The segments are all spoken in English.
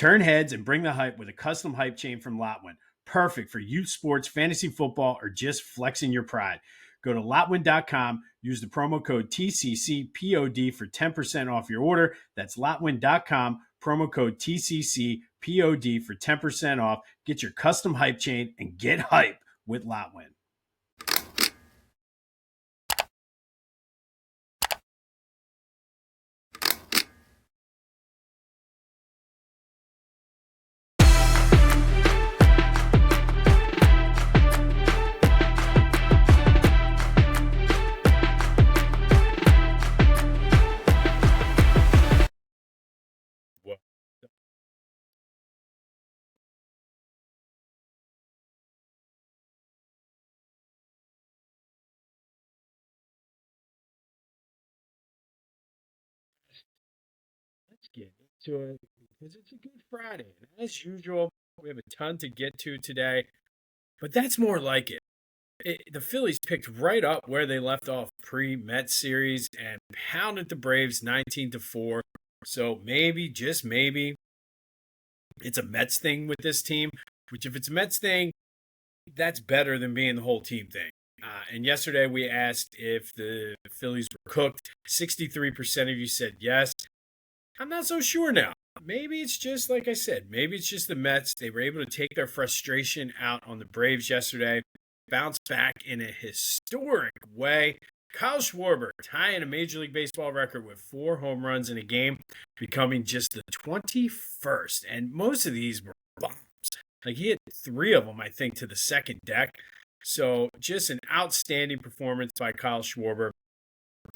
Turn heads and bring the hype with a custom hype chain from Lotwin. Perfect for youth sports, fantasy football, or just flexing your pride. Go to Lotwin.com, use the promo code TCCPOD for 10% off your order. That's Lotwin.com, promo code TCCPOD for 10% off. Get your custom hype chain and get hype with Lotwin. Let's get into it because it's a good Friday. And as usual, we have a ton to get to today, but that's more like it. The Phillies picked right up where they left off pre-Mets series and pounded the Braves 19-4. So maybe, just maybe, it's a Mets thing with this team, which if it's a Mets thing, that's better than being the whole team thing. And yesterday we asked if the Phillies were cooked. 63% of you said yes. I'm not so sure now. Maybe it's just, like I said, maybe it's just the Mets. They were able to take their frustration out on the Braves yesterday, bounce back in a historic way. Kyle Schwarber tying a Major League Baseball record with 4 home runs in a game, becoming just the 21st. And most of these were bombs. Like he hit 3 of them, I think, to the second deck. So just an outstanding performance by Kyle Schwarber.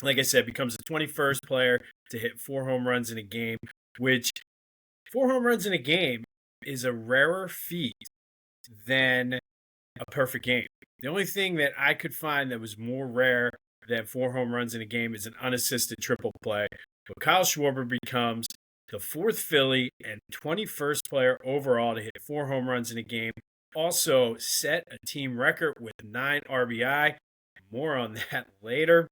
Like I said, becomes the 21st player to hit 4 home runs in a game, which 4 home runs in a game is a rarer feat than a perfect game. The only thing that I could find that was more rare than 4 home runs in a game is an unassisted triple play. But Kyle Schwarber becomes the 4th Philly and 21st player overall to hit 4 home runs in a game. Also set a team record with 9 RBI. More on that later.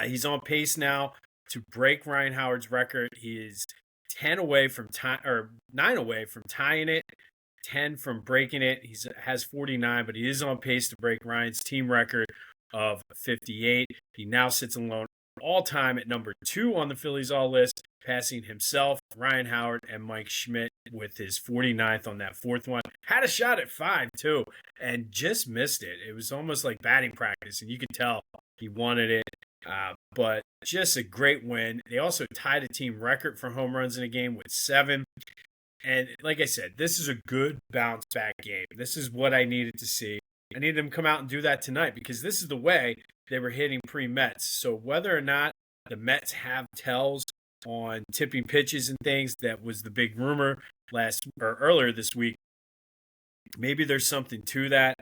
He's on pace now to break Ryan Howard's record. He is 9 away from tying it, 10 from breaking it. He has 49, but he is on pace to break Ryan's team record of 58. He now sits alone all time at number 2 on the Phillies all list, passing himself, Ryan Howard, and Mike Schmidt with his 49th on that 4th one. Had a shot at 5 too, and just missed it. It was almost like batting practice, and you could tell he wanted it. But just a great win. They also tied a team record for home runs in a game with 7. And like I said, this is a good bounce back game. This is what I needed to see. I needed them to come out and do that tonight because this is the way they were hitting pre-Mets. So whether or not the Mets have tells on tipping pitches and things, that was the big rumor earlier this week. Maybe there's something to that.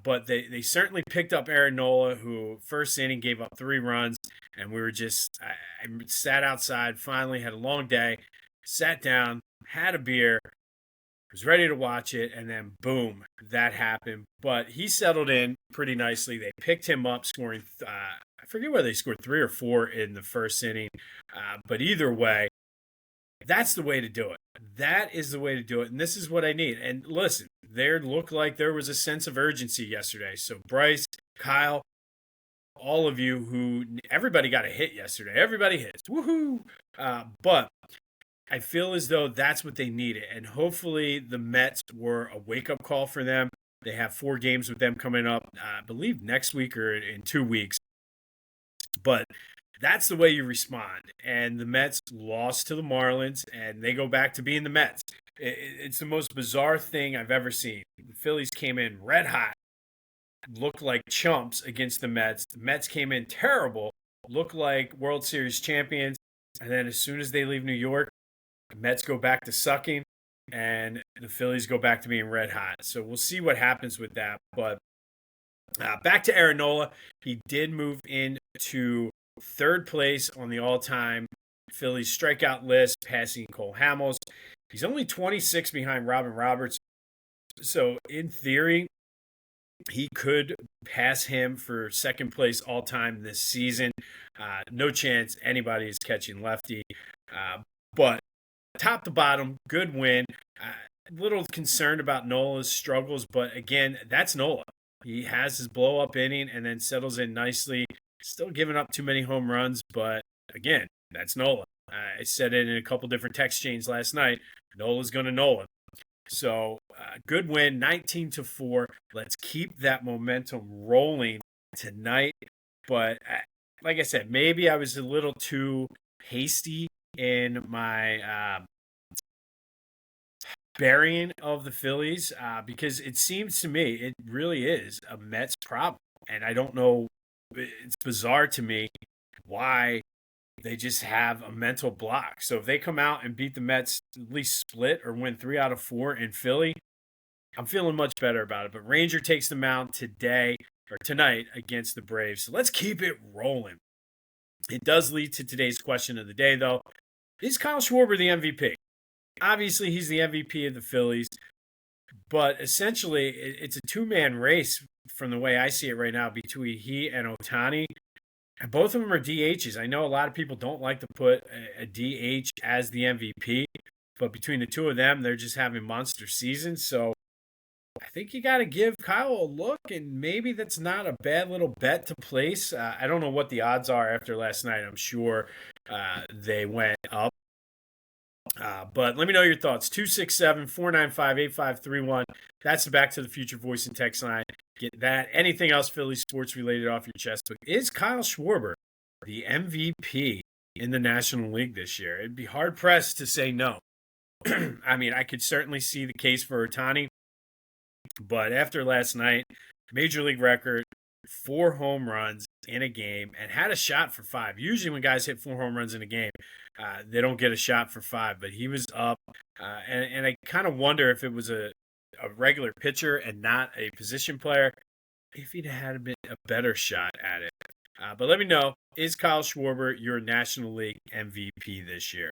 But they certainly picked up Aaron Nola, who first inning gave up 3 runs, and we were I sat outside, finally had a long day, sat down, had a beer, was ready to watch it, and then boom, that happened. But he settled in pretty nicely. They picked him up, scoring, I forget whether they scored 3 or 4 in the first inning, but either way, that's the way to do it. That is the way to do it, and this is what I need. And listen, there looked like there was a sense of urgency yesterday. So Bryce, Kyle, all of you everybody got a hit yesterday. Everybody hits. Woohoo! But I feel as though that's what they needed. And hopefully the Mets were a wake-up call for them. They have 4 games with them coming up, I believe next week or in 2 weeks. But that's the way you respond. And the Mets lost to the Marlins, and they go back to being the Mets. It's the most bizarre thing I've ever seen. The Phillies came in red hot, looked like chumps against the Mets. The Mets came in terrible, looked like World Series champions. And then as soon as they leave New York, the Mets go back to sucking, and the Phillies go back to being red hot. So we'll see what happens with that. But back to Aaron Nola. He did move into 3rd place on the all-time Phillies strikeout list, passing Cole Hamels. He's only 26 behind Robin Roberts. So in theory, he could pass him for 2nd place all-time this season. No chance anybody is catching lefty. But top to bottom, good win. A little concerned about Nola's struggles, but again, that's Nola. He has his blow-up inning and then settles in nicely. Still giving up too many home runs, but again, that's Nola. I said it in a couple different text chains last night. Nola's going to Nola. So good win, 19-4. Let's keep that momentum rolling tonight. But like I said, maybe I was a little too hasty in my burying of the Phillies because it seems to me it really is a Mets problem. And I don't know, it's bizarre to me why they just have a mental block. So if they come out and beat the Mets, at least split or win 3 out of 4 in Philly, I'm feeling much better about it. But Ranger takes the mound tonight against the Braves. So let's keep it rolling. It does lead to today's question of the day, though. Is Kyle Schwarber the MVP? Obviously, he's the MVP of the Phillies, but essentially, it's a two-man race from the way I see it right now between he and Ohtani. And both of them are DHs. I know a lot of people don't like to put a DH as the MVP, but between the two of them, they're just having monster seasons. So I think you got to give Kyle a look, and maybe that's not a bad little bet to place. I don't know what the odds are after last night. I'm sure they went up. But let me know your thoughts. 267-495-8531. That's the Back to the Future voice and text line. Get that. Anything else Philly sports related off your chest. But is Kyle Schwarber the MVP in the National League this year? It'd be hard pressed to say no. I mean, I could certainly see the case for Ohtani. But after last night, major league record, 4 home runs in a game, and had a shot for 5. Usually when guys hit 4 home runs in a game, they don't get a shot for 5. But he was up, and I kind of wonder if it was a regular pitcher and not a position player, if he'd had a better shot at it. But let me know, is Kyle Schwarber your National League MVP this year?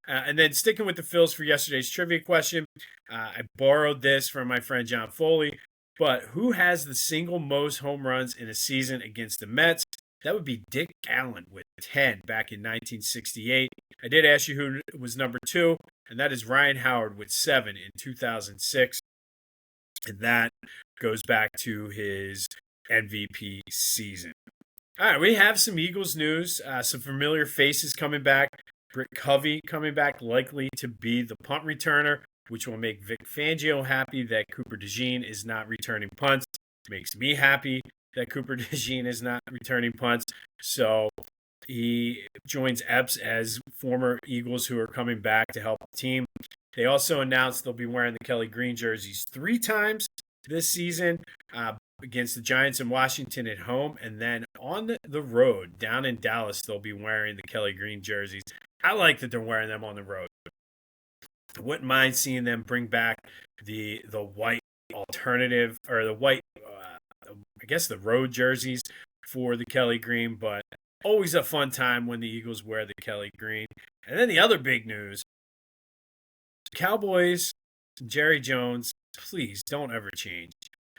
And then sticking with the Phils for yesterday's trivia question, I borrowed this from my friend John Foley. But who has the single most home runs in a season against the Mets? That would be Dick Allen with 10 back in 1968. I did ask you who was number 2, and that is Ryan Howard with 7 in 2006. And that goes back to his MVP season. All right, we have some Eagles news, some familiar faces coming back. Britt Covey coming back, likely to be the punt returner, which will make Vic Fangio happy that Cooper DeJean is not returning punts. It makes me happy that Cooper DeJean is not returning punts. So he joins Epps as former Eagles who are coming back to help the team. They also announced they'll be wearing the Kelly Green jerseys 3 times this season against the Giants in Washington at home. And then on the road down in Dallas, they'll be wearing the Kelly Green jerseys. I like that they're wearing them on the road. I wouldn't mind seeing them bring back the white alternative, or the white, I guess the road jerseys for the Kelly Green, but always a fun time when the Eagles wear the Kelly Green. And then the other big news, Cowboys, Jerry Jones, please don't ever change.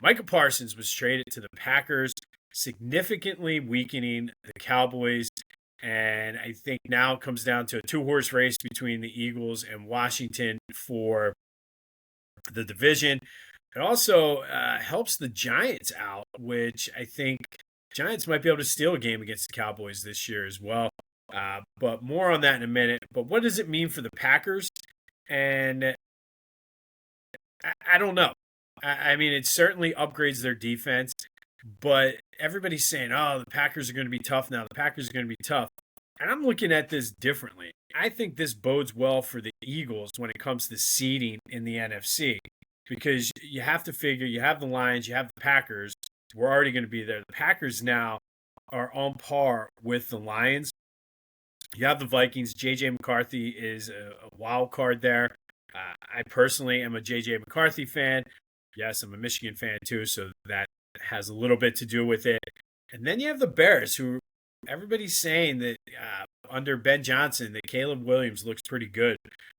Micah Parsons was traded to the Packers, significantly weakening the Cowboys. And I think now it comes down to a 2-horse race between the Eagles and Washington for the division. It also helps the Giants out, which I think Giants might be able to steal a game against the Cowboys this year as well. But more on that in a minute. But what does it mean for the Packers? And I don't know. I mean, it certainly upgrades their defense. But everybody's saying, oh, the Packers are going to be tough now. The Packers are going to be tough. And I'm looking at this differently. I think this bodes well for the Eagles when it comes to seeding in the NFC. Because you have to figure, you have the Lions, you have the Packers. We're already going to be there. The Packers now are on par with the Lions. You have the Vikings. J.J. McCarthy is a wild card there. I personally am a J.J. McCarthy fan. Yes, I'm a Michigan fan too, so that has a little bit to do with it. And then you have the Bears, who everybody's saying that under Ben Johnson, that Caleb Williams looks pretty good.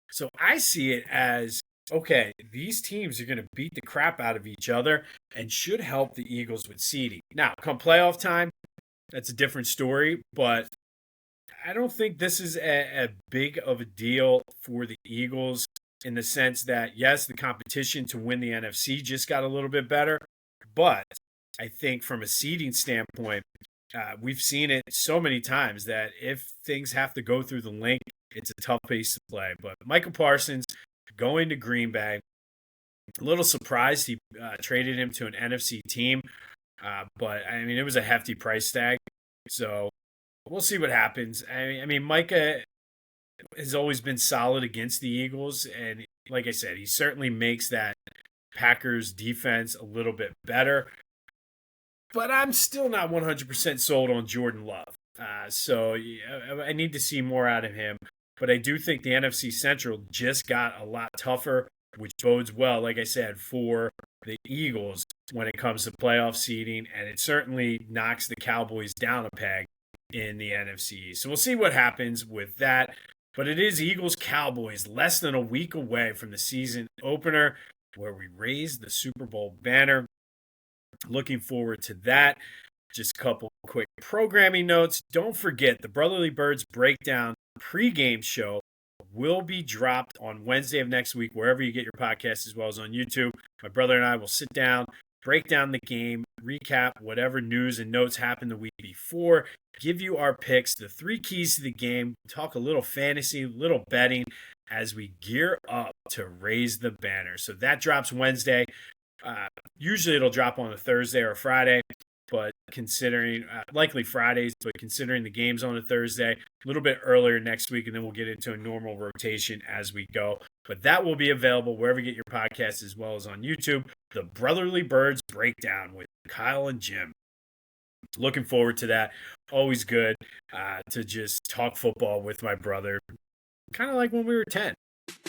So I see it as, okay, these teams are going to beat the crap out of each other and should help the Eagles with seeding. Now, come playoff time, that's a different story, but I don't think this is a big of a deal for the Eagles in the sense that, yes, the competition to win the NFC just got a little bit better. But I think from a seeding standpoint, we've seen it so many times that if things have to go through the link, it's a tough pace to play. But Michael Parsons going to Green Bay, a little surprised he traded him to an NFC team. But I mean, it was a hefty price tag. So we'll see what happens. I mean, Micah has always been solid against the Eagles. And like I said, he certainly makes that Packers defense a little bit better. But I'm still not 100% sold on Jordan Love. So yeah, I need to see more out of him. But I do think the NFC Central just got a lot tougher, which bodes well, like I said, for the Eagles when it comes to playoff seeding. And it certainly knocks the Cowboys down a peg in the NFC. So we'll see what happens with that. But it is Eagles Cowboys less than a week away from the season opener where we raise the Super Bowl banner. Looking forward to that. Just a couple quick programming notes. Don't forget the Brotherly Birds Breakdown pregame show will be dropped on Wednesday of next week, wherever you get your podcast, as well as on YouTube. My brother and I will sit down, break down the game, recap whatever news and notes happened the week before, give you our picks, the 3 keys to the game, talk a little fantasy, a little betting as we gear up to raise the banner. So that drops Wednesday. Usually it'll drop on a Thursday or a Friday, but considering likely Fridays, but considering the game's on a Thursday, a little bit earlier next week, and then we'll get into a normal rotation as we go. But that will be available wherever you get your podcasts, as well as on YouTube. The Brotherly Birds Breakdown with Kyle and Jim. Looking forward to that. Always good to just talk football with my brother, kind of like when we were 10.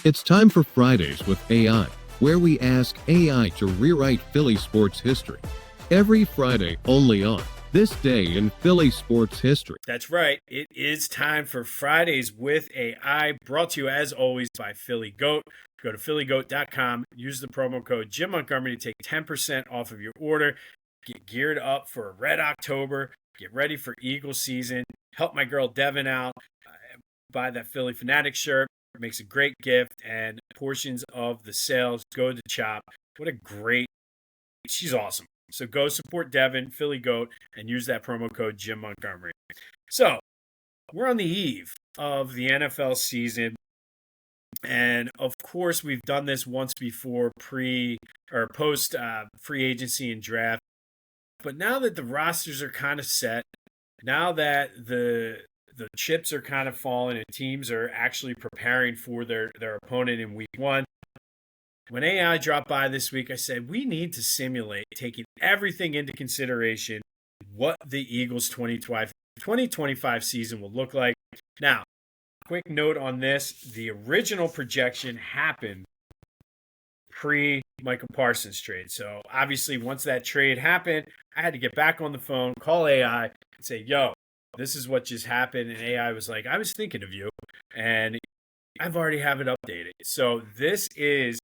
It's time for Fridays with AI, where we ask AI to rewrite Philly sports history. Every Friday, only on This Day in Philly Sports History. That's right. It is time for Fridays with AI, brought to you as always by Philly Goat. Go to phillygoat.com, use the promo code Jim Montgomery to take 10% off of your order. Get geared up for a Red October. Get ready for Eagle season. Help my girl Devin out. Buy that Philly Fanatic shirt. It makes a great gift, and portions of the sales go to Chop. What a great, she's awesome. So go support Devin, Philly Goat, and use that promo code Jim Montgomery. So we're on the eve of the NFL season. And of course, we've done this once before, post free agency and draft. But now that the rosters are kind of set, now that the chips are kind of falling and teams are actually preparing for their opponent in week 1, when AI dropped by this week, I said, we need to simulate, taking everything into consideration, what the Eagles' 2025 season will look like. Now, quick note on this. The original projection happened pre-Michael Parsons trade. So, obviously, once that trade happened, I had to get back on the phone, call AI, and say, yo, this is what just happened. And AI was like, I was thinking of you, and I've already have it updated. So, this is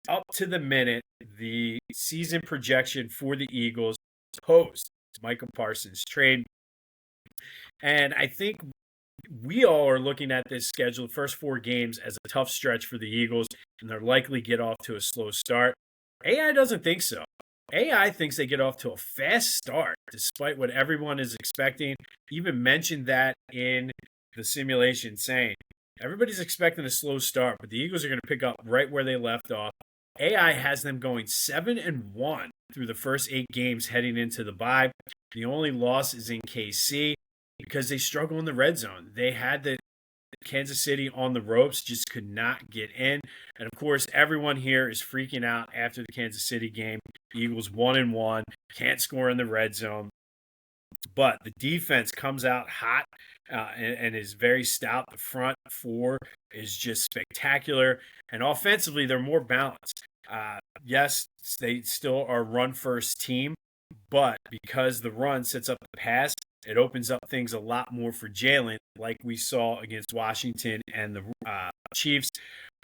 up to the minute, the season projection for the Eagles post Michael Parsons trade. And I think we all are looking at this schedule, the first 4 games, as a tough stretch for the Eagles, and they're likely get off to a slow start. AI doesn't think so. AI thinks they get off to a fast start, despite what everyone is expecting. Even mentioned that in the simulation, saying everybody's expecting a slow start, but the Eagles are going to pick up right where they left off. AI has them going 7-1 through the first 8 games heading into the bye. The only loss is in KC because they struggle in the red zone. They had the Kansas City on the ropes, just could not get in. And of course, everyone here is freaking out after the Kansas City game. The Eagles 1-1, can't score in the red zone. But the defense comes out hot and is very stout. The front 4 is just spectacular. And offensively, they're more balanced. Yes, they still are a run-first team, but because the run sets up the pass, it opens up things a lot more for Jalen, like we saw against Washington and the Chiefs.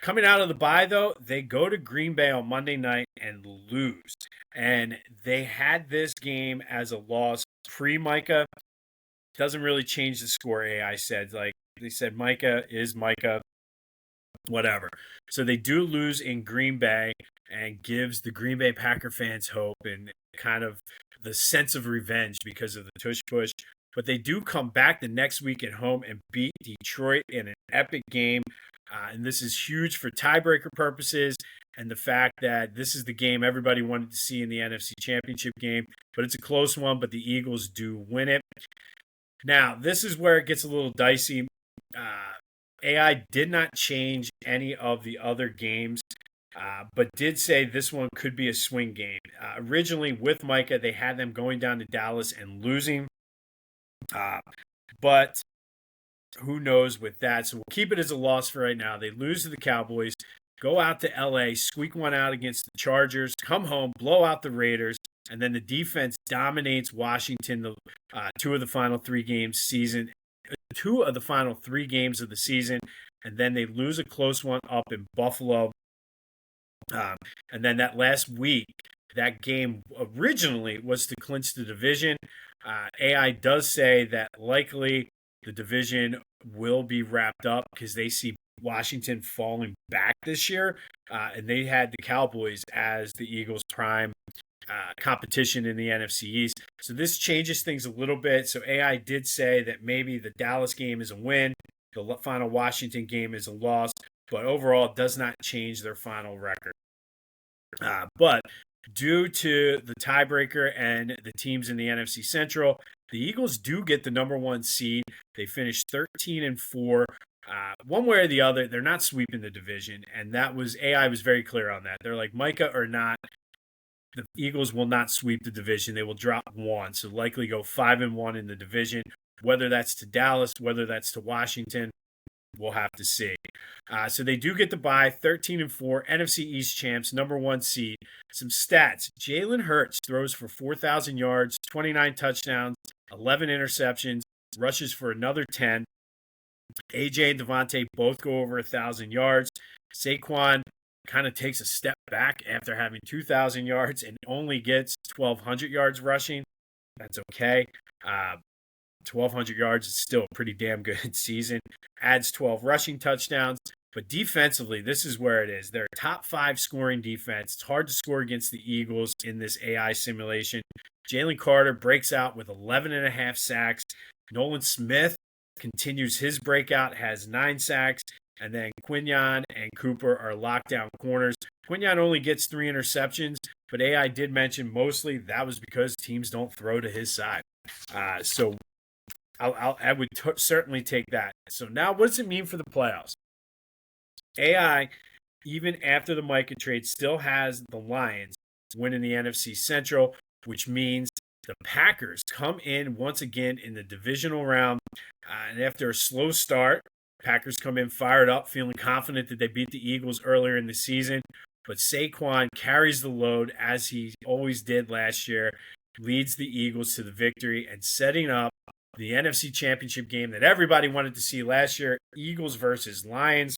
Coming out of the bye, though, they go to Green Bay on Monday night and lose. And they had this game as a loss pre-Micah. Doesn't really change the score, AI said. Like they said, Micah is Micah, whatever. So they do lose in Green Bay and gives the Green Bay Packer fans hope and kind of the sense of revenge because of the tush push. But they do come back the next week at home and beat Detroit in an epic game. And this is huge for tiebreaker purposes and the fact that this is the game everybody wanted to see in the NFC Championship game. But it's a close one, but the Eagles do win it. Now, this is where it gets a little dicey. AI did not change any of the other games, but did say this one could be a swing game. Originally, with Micah, they had them going down to Dallas and losing. But who knows with that? So we'll keep it as a loss for right now. They lose to the Cowboys, go out to LA, squeak one out against the Chargers, come home, blow out the Raiders, and then the defense dominates Washington two of the final three games of the season, and then they lose a close one up in Buffalo. And then that last week, that game originally was to clinch the division. AI does say that likely the division will be wrapped up because they see Washington falling back this year, and they had the Cowboys as the Eagles' prime competition in the NFC East. So this changes things a little bit. So AI did say that maybe the Dallas game is a win, the final Washington game is a loss, but overall it does not change their final record. But due to the tiebreaker and the teams in the NFC Central, the Eagles do get the number one seed. They finished 13-4. One way or the other, they're not sweeping the division, and AI was very clear on that. They're like, Micah or not, the Eagles will not sweep the division. They will drop one, so likely go 5-1 in the division. Whether that's to Dallas, whether that's to Washington, we'll have to see. So they do get the bye, 13-4, NFC East champs, number one seed. Some stats: Jalen Hurts throws for 4,000 yards, 29 touchdowns, 11 interceptions, rushes for another 10. AJ and Devontae both go over 1,000 yards. Saquon kind of takes a step back after having 2,000 yards and only gets 1,200 yards rushing. That's okay. 1,200 yards is still a pretty damn good season. Adds 12 rushing touchdowns. But defensively, this is where it is. They're a top 5 scoring defense. It's hard to score against the Eagles in this AI simulation. Jalen Carter breaks out with 11.5 sacks. Nolan Smith continues his breakout, has 9 sacks. And then Quinyon and Cooper are lockdown corners. Quinyon only gets 3 interceptions, but AI did mention mostly that was because teams don't throw to his side. So I would certainly take that. So now what does it mean for the playoffs? AI, even after the Micah trade, still has the Lions winning the NFC Central, which means the Packers come in once again in the divisional round. And after a slow start, Packers come in fired up, feeling confident that they beat the Eagles earlier in the season. But Saquon carries the load, as he always did last year, leads the Eagles to the victory and setting up the NFC Championship game that everybody wanted to see last year, Eagles versus Lions.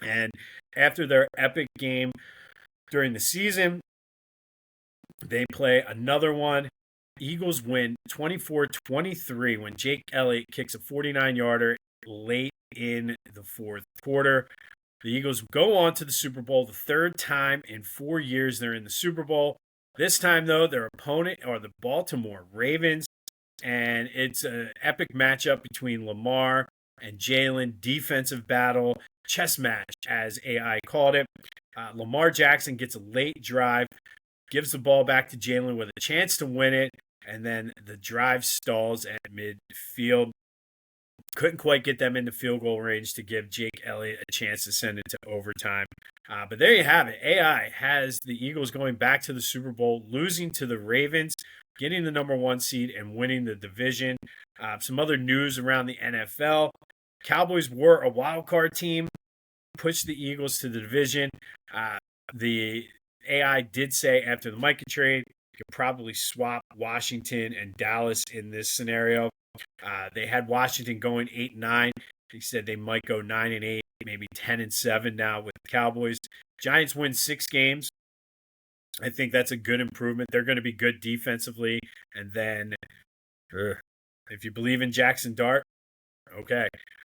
And after their epic game during the season, they play another one. Eagles win 24-23 when Jake Elliott kicks a 49-yarder late in the fourth quarter. The Eagles go on to the Super Bowl, the third time in 4 years they're in the Super Bowl. This time, though, their opponent are the Baltimore Ravens, and it's an epic matchup between Lamar and Jalen, defensive battle, chess match, as AI called it. Lamar Jackson gets a late drive, gives the ball back to Jalen with a chance to win it, and then the drive stalls at midfield. Couldn't quite get them into field goal range to give Jake Elliott a chance to send it to overtime. But there you have it. AI has the Eagles going back to the Super Bowl, losing to the Ravens, getting the number one seed, and winning the division. Some other news around the NFL. Cowboys were a wild card team, pushed the Eagles to the division. The AI did say after the Micah trade, you could probably swap Washington and Dallas in this scenario. They had Washington going 8-9. He said they might go 9-8, maybe 10-7 now with the Cowboys. Giants win 6 games. I think that's a good improvement. They're going to be good defensively. And then If you believe in Jackson Dart, okay.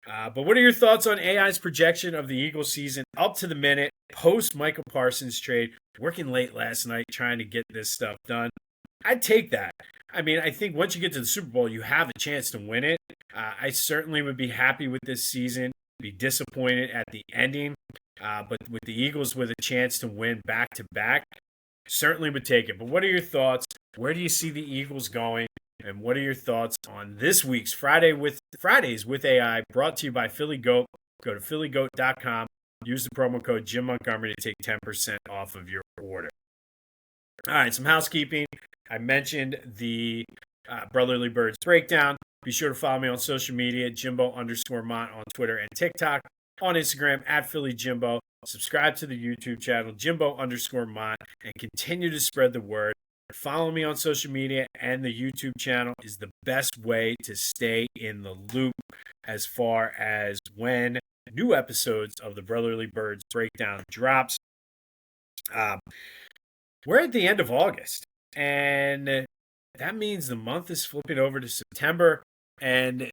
But what are your thoughts on AI's projection of the Eagles season up to the minute, post Michael Parsons trade, working late last night trying to get this stuff done? I'd take that. I mean, I think once you get to the Super Bowl, you have a chance to win it. I certainly would be happy with this season, be disappointed at the ending. But with the Eagles with a chance to win back to back, certainly would take it. But what are your thoughts? Where do you see the Eagles going? And what are your thoughts on this week's Fridays with AI, brought to you by Philly Goat? Go to phillygoat.com. Use the promo code Jim Montgomery to take 10% off of your order. All right, some housekeeping. I mentioned the Brotherly Birds breakdown. Be sure to follow me on social media, Jimbo_Mont on Twitter and TikTok. On Instagram, at PhillyJimbo. Subscribe to the YouTube channel, Jimbo_Mont, and continue to spread the word. Follow me on social media, and the YouTube channel is the best way to stay in the loop as far as when new episodes of the Brotherly Birds breakdown drops. We're at the end of August, and that means the month is flipping over to September, and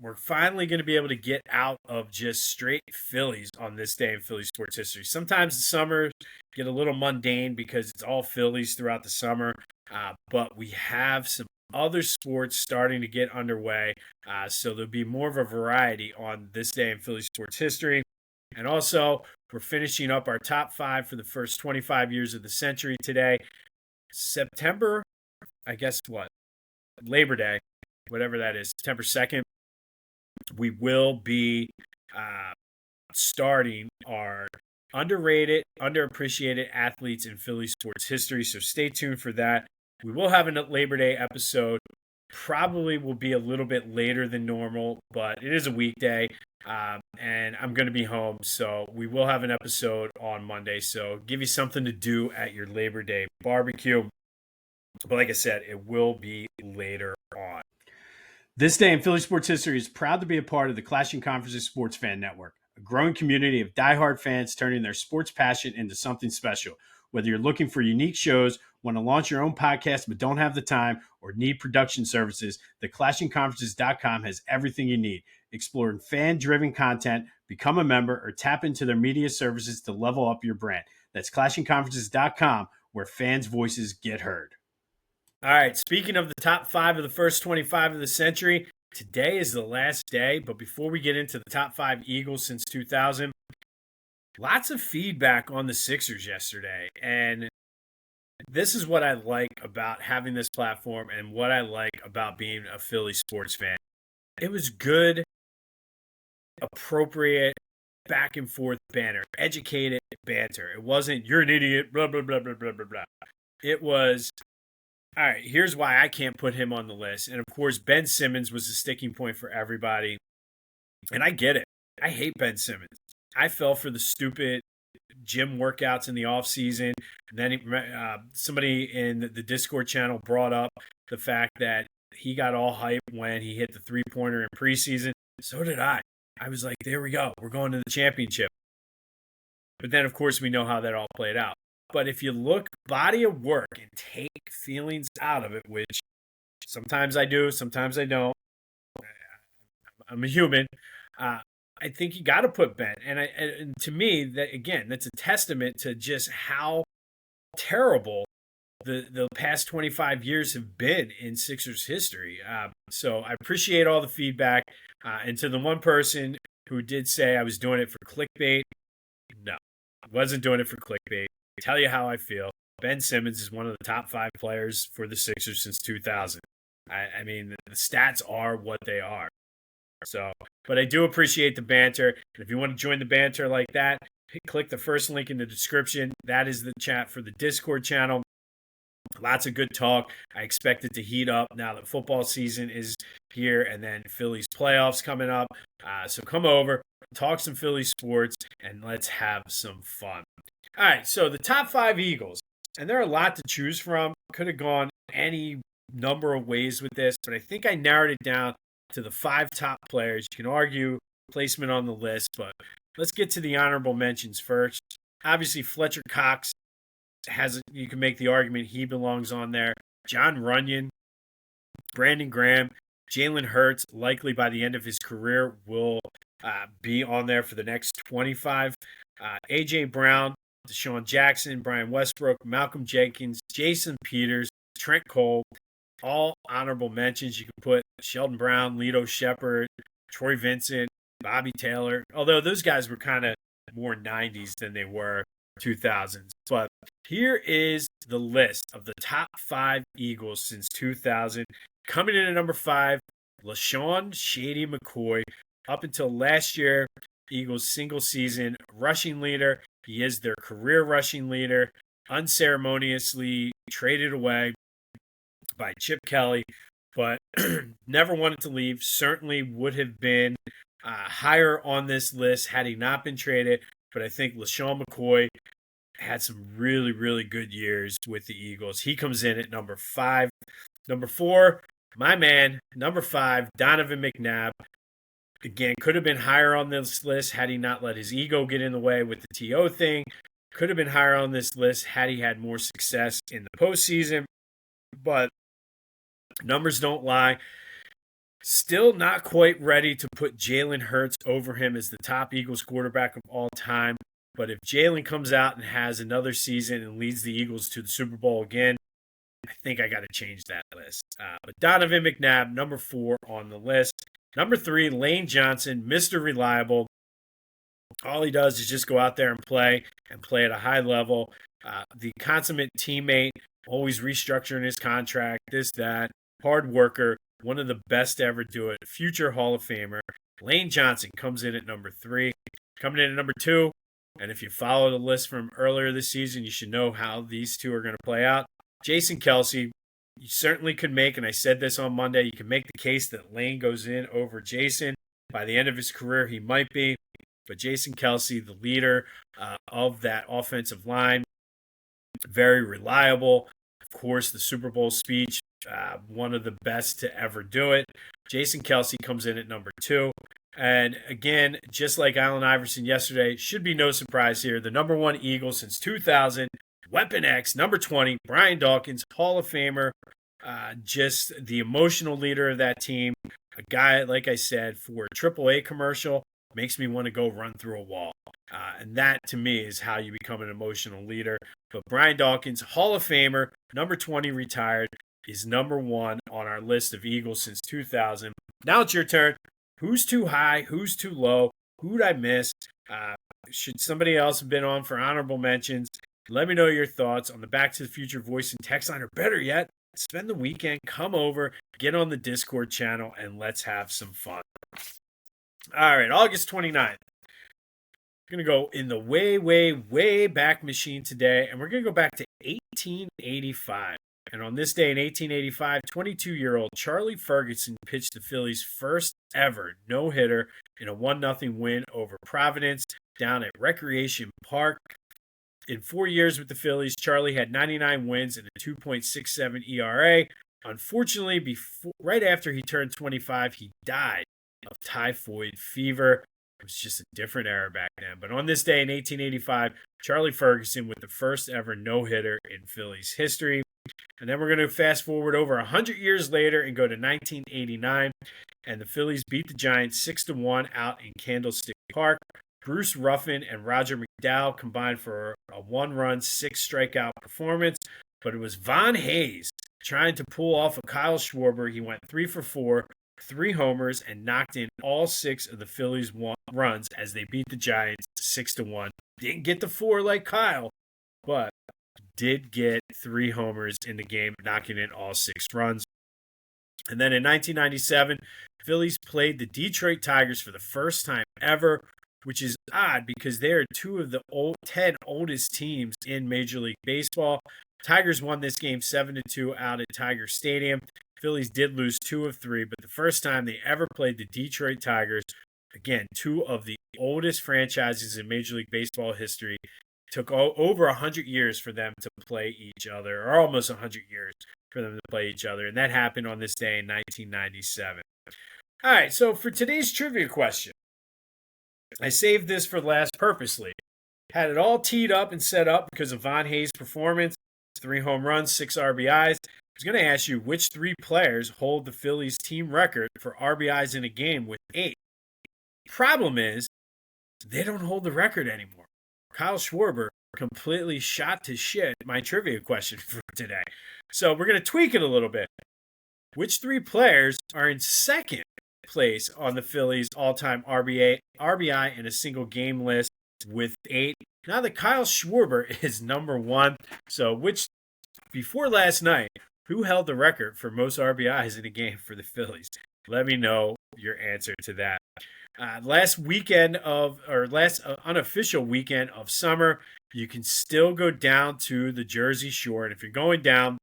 we're finally going to be able to get out of just straight Phillies on this day in Philly sports history. Sometimes the summers get a little mundane because it's all Phillies throughout the summer, but we have some other sports starting to get underway, so there'll be more of a variety on this day in Philly sports history. And also, we're finishing up our top 5 for the first 25 years of the century today. September, I guess what? Labor Day, whatever that is, September 2nd. We will be starting our underrated, underappreciated athletes in Philly sports history. So stay tuned for that. We will have a Labor Day episode. Probably will be a little bit later than normal, but it is a weekday, and I'm going to be home. So we will have an episode on Monday. So give you something to do at your Labor Day barbecue. But like I said, it will be later on. This day in Philly sports history is proud to be a part of the Clashing Conferences Sports Fan Network, a growing community of diehard fans turning their sports passion into something special. Whether you're looking for unique shows, want to launch your own podcast but don't have the time, or need production services, the ClashingConferences.com has everything you need. Explore fan-driven content, become a member, or tap into their media services to level up your brand. That's ClashingConferences.com, where fans' voices get heard. All right, speaking of the top 5 of the first 25 of the century, today is the last day. But before we get into the top 5 Eagles since 2000, lots of feedback on the Sixers yesterday. And this is what I like about having this platform and what I like about being a Philly sports fan. It was good, appropriate, back and forth banter, educated banter. It wasn't, you're an idiot, blah, blah, blah, blah, blah, blah, blah. It was, all right, here's why I can't put him on the list. And of course, Ben Simmons was a sticking point for everybody. And I get it. I hate Ben Simmons. I fell for the stupid gym workouts in the offseason. And then somebody in the Discord channel brought up the fact that he got all hyped when he hit the three-pointer in preseason. So did I. I was like, there we go. We're going to the championship. But then, of course, we know how that all played out. But if you look body of work and take feelings out of it, which sometimes I do, sometimes I don't. I'm a human. I think you got to put Ben. And to me, that again, that's a testament to just how terrible the past 25 years have been in Sixers history. So I appreciate all the feedback. And to the one person who did say I was doing it for clickbait, no, I wasn't doing it for clickbait. Tell you how I feel. Ben Simmons is one of the top 5 players for the Sixers since 2000. I mean, the stats are what they are. So, but I do appreciate the banter. And if you want to join the banter like that, click the first link in the description. That is the chat for the Discord channel. Lots of good talk. I expect it to heat up now that football season is here, and then Phillies playoffs coming up. So come over, talk some Philly sports, and let's have some fun. All right, so the top 5 Eagles, and there are a lot to choose from. Could have gone any number of ways with this, but I think I narrowed it down to the 5 top players. You can argue placement on the list, but let's get to the honorable mentions first. Obviously, Fletcher Cox you can make the argument he belongs on there. John Runyon, Brandon Graham, Jalen Hurts, likely by the end of his career, will be on there for the next 25. A.J. Brown, Deshaun Jackson, Brian Westbrook, Malcolm Jenkins, Jason Peters, Trent Cole, all honorable mentions. You can put Sheldon Brown, Lito Shepherd, Troy Vincent, Bobby Taylor, although those guys were kind of more 90s than they were 2000s. But here is the list of the top 5 Eagles since 2000. Coming in at number 5, LaShawn Shady McCoy. Up until last year, Eagles single season rushing leader. He is their career rushing leader. Unceremoniously traded away by Chip Kelly, but never wanted to leave. Certainly would have been higher on this list had he not been traded. But I think LaShawn McCoy had some really, really good years with the Eagles. He comes in at number 5. Number 4, my man, number 5, Donovan McNabb. Again, could have been higher on this list had he not let his ego get in the way with the TO thing. Could have been higher on this list had he had more success in the postseason. But numbers don't lie. Still not quite ready to put Jalen Hurts over him as the top Eagles quarterback of all time. But if Jalen comes out and has another season and leads the Eagles to the Super Bowl again, I think I got to change that list. But Donovan McNabb, number 4 on the list. Number 3, Lane Johnson, Mr. Reliable. All he does is just go out there and play at a high level. The consummate teammate, always restructuring his contract, this, that. Hard worker, one of the best to ever do it. Future Hall of Famer. Lane Johnson comes in at number 3. Coming in at number 2, and if you follow the list from earlier this season, you should know how these two are going to play out. Jason Kelce, you certainly could make, and I said this on Monday, you can make the case that Lane goes in over Jason. By the end of his career, he might be. But Jason Kelce, the leader of that offensive line, very reliable. Of course, the Super Bowl speech, one of the best to ever do it. Jason Kelce comes in at number 2. And again, just like Allen Iverson yesterday, should be no surprise here. The number 1 Eagle since 2000, Weapon X, number 20, Brian Dawkins, Hall of Famer, just the emotional leader of that team. A guy, like I said, for a AAA commercial, makes me want to go run through a wall. And that, to me, is how you become an emotional leader. But Brian Dawkins, Hall of Famer, number 20, retired, is number 1 on our list of Eagles since 2000. Now it's your turn. Who's too high? Who's too low? Who'd I miss? Should somebody else have been on for honorable mentions? Let me know your thoughts on the Back to the Future voice and text line, or better yet, spend the weekend, come over, get on the Discord channel, and let's have some fun. All right, August 29th. We're going to go in the way, way, way back machine today, and we're going to go back to 1885. And on this day in 1885, 22-year-old Charlie Ferguson pitched the Phillies' first ever no-hitter in a 1-0 win over Providence down at Recreation Park. In 4 years with the Phillies, Charlie had 99 wins and a 2.67 ERA. Unfortunately, right after he turned 25, he died of typhoid fever. It was just a different era back then. But on this day in 1885, Charlie Ferguson with the first ever no-hitter in Phillies history. And then we're going to fast forward over 100 years later and go to 1989. And the Phillies beat the Giants 6-1 out in Candlestick Park. Bruce Ruffin and Roger McDowell combined for a 1-run, 6-strikeout performance. But it was Von Hayes trying to pull off a Kyle Schwarber. He went 3 for 4, 3 homers, and knocked in all 6 of the Phillies' runs as they beat the Giants 6-1. Didn't get the 4 like Kyle, but did get 3 homers in the game, knocking in all 6 runs. And then in 1997, Phillies played the Detroit Tigers for the first time ever, which is odd because they are 2 of the 10 oldest teams in Major League Baseball. Tigers won this game 7-2 out at Tiger Stadium. Phillies did lose 2 of 3, but the first time they ever played the Detroit Tigers, again, 2 of the oldest franchises in Major League Baseball history. Took over 100 years for them to play each other, or almost 100 years for them to play each other, and that happened on this day in 1997. All right, so for today's trivia question, I saved this for last purposely. Had it all teed up and set up because of Von Hayes' performance, 3 home runs, 6 RBIs. was going to ask you which three players hold the Phillies team record for RBIs in a game with 8. Problem is, they don't hold the record anymore. Kyle Schwarber completely shot to shit my trivia question for today. So we're going to tweak it a little bit. Which three players are in second place on the Phillies all-time RBI in a single game list with 8? Now that Kyle Schwarber is number 1. So before last night, who held the record for most RBIs in a game for the Phillies? Let me know your answer to that. Last unofficial weekend of summer, you can still go down to the Jersey Shore. And if you're going down,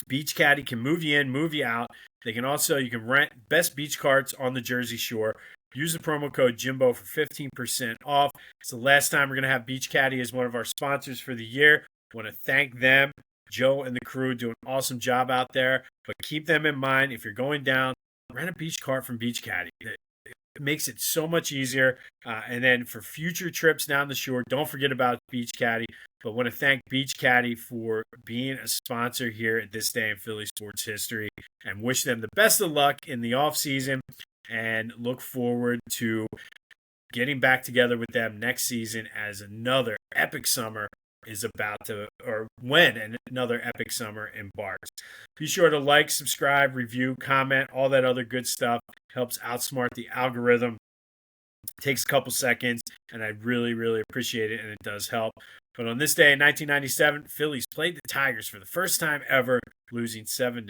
Beach Caddy can move you in, move you out. You can rent best beach carts on the Jersey Shore. Use the promo code Jimbo for 15% off. It's the last time we're going to have Beach Caddy as one of our sponsors for the year. I want to thank them. Joe and the crew do an awesome job out there. But keep them in mind. If you're going down, rent a beach cart from Beach Caddy. It makes it so much easier. And then for future trips down the shore, don't forget about Beach Caddy. But I want to thank Beach Caddy for being a sponsor here at this day in Philly sports history and wish them the best of luck in the offseason and look forward to getting back together with them next season as another epic summer when another epic summer embarks. Be sure to like, subscribe, review, comment, all that other good stuff. Helps outsmart the algorithm. It takes a couple seconds, and I really, really appreciate it, and it does help. But on this day in 1997, Phillies played the Tigers for the first time ever, losing 7-2.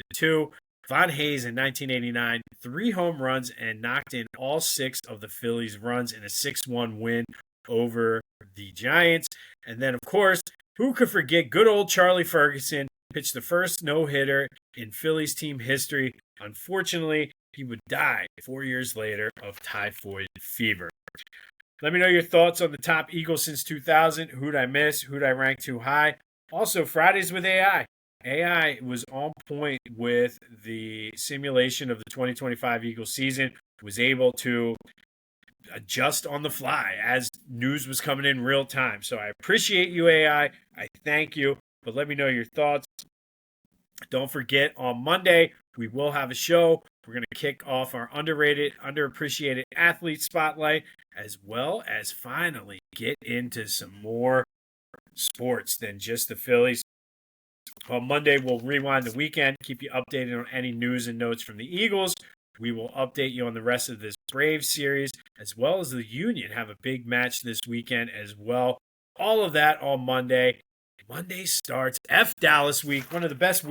Von Hayes in 1989, 3 home runs and knocked in all 6 of the Phillies' runs in a 6-1 win over the Giants. And then, of course, who could forget good old Charlie Ferguson pitched the first no-hitter in Phillies team history. Unfortunately, he would die 4 years later of typhoid fever. Let me know your thoughts on the top Eagles since 2000. Who'd I miss? Who'd I rank too high? Also, Fridays with AI. AI was on point with the simulation of the 2025 Eagles season, was able to adjust on the fly as news was coming in real time. So I appreciate you, AI. I thank you. But let me know your thoughts. Don't forget, on Monday, we will have a show. We're going to kick off our underrated, underappreciated athlete spotlight, as well as finally get into some more sports than just the Phillies. On Monday, we'll rewind the weekend, keep you updated on any news and notes from the Eagles. We will update you on the rest of this Braves series, as well as the Union have a big match this weekend as well. All of that on Monday. Monday starts Dallas week, one of the best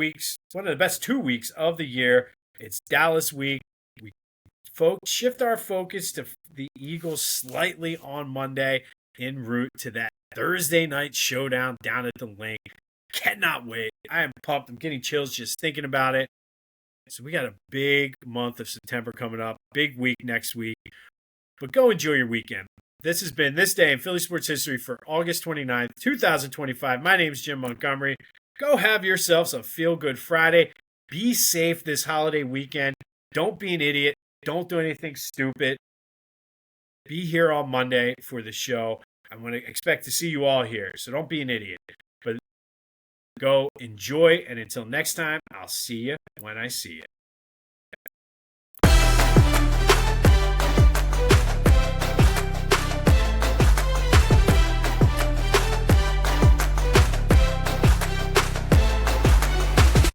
2 weeks of the year. It's Dallas week. We shift our focus to the Eagles slightly on Monday en route to that Thursday night showdown down at the Link. Cannot wait. I am pumped. I'm getting chills just thinking about it. So we got a big month of September coming up. Big week next week. But go enjoy your weekend. This has been This Day in Philly Sports History for August 29th, 2025. My name is Jim Montgomery. Go have yourselves a feel-good Friday. Be safe this holiday weekend. Don't be an idiot. Don't do anything stupid. Be here on Monday for the show. I'm going to expect to see you all here, so don't be an idiot. But go enjoy, and until next time, I'll see you when I see you.